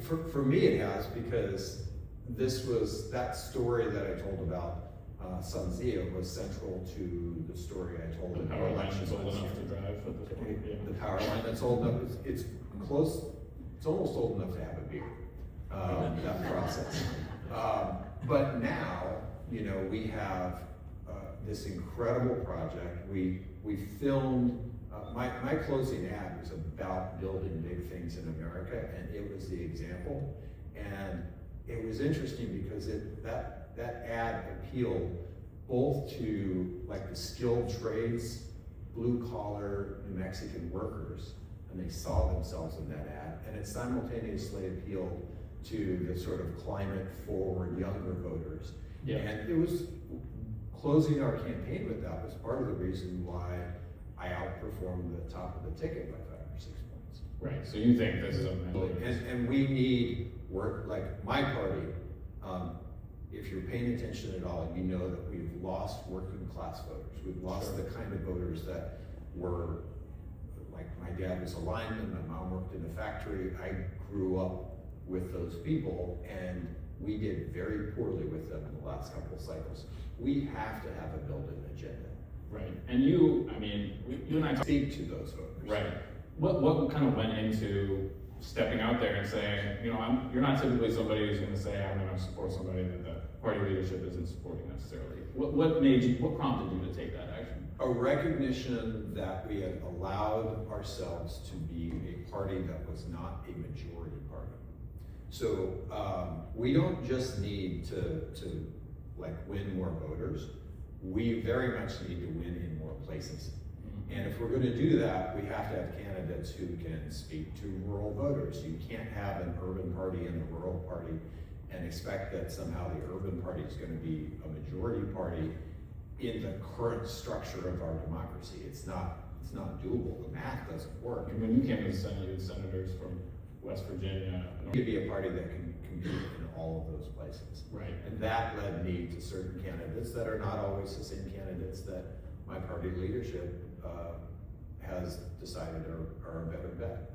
For me it has, because this was, that story that I told about Sunzia was central to the story I told The in power the line election is old last enough year. to drive at this point. Yeah. The power line that's old enough, it's close, it's almost old enough to have a beer, that process. But now, you know, we have this incredible project. We filmed, my closing ad was about building big things in America, and it was the example. And it was interesting because that ad appealed both to like the skilled trades, blue collar New Mexican workers, and they saw themselves in that ad, and it simultaneously appealed to the sort of climate forward younger voters. Yeah. And it was, closing our campaign with that was part of the reason why I outperformed the top of the ticket by 5 or 6 points. Right, so you think this is a And we need work, like my party, if you're paying attention at all, you know that we've lost working class voters. We've lost the kind of voters that were, like my dad was a lineman, my mom worked in a factory. I grew up with those people, and we did very poorly with them in the last couple of cycles. We have to have a built-in agenda. Right, and you, I mean, you and I speak to those voters. Right. What kind of went into stepping out there and saying, you know, you're not typically somebody who's going to say, I'm going to support somebody that the party leadership isn't supporting necessarily. What prompted you to take that action? A recognition that we had allowed ourselves to be a party that was not a majority party. So we don't just need to like win more voters. We very much need to win in more places. And if we're going to do that, we have to have candidates who can speak to rural voters. You can't have an urban party and a rural party and expect that somehow the urban party is going to be a majority party in the current structure of our democracy. It's not doable. The math doesn't work. And when you came to the Senate, you had senators from West Virginia. You could be a party that can compete in all of those places. Right. And that led me to certain candidates that are not always the same candidates that my party leadership has decided are a better bet.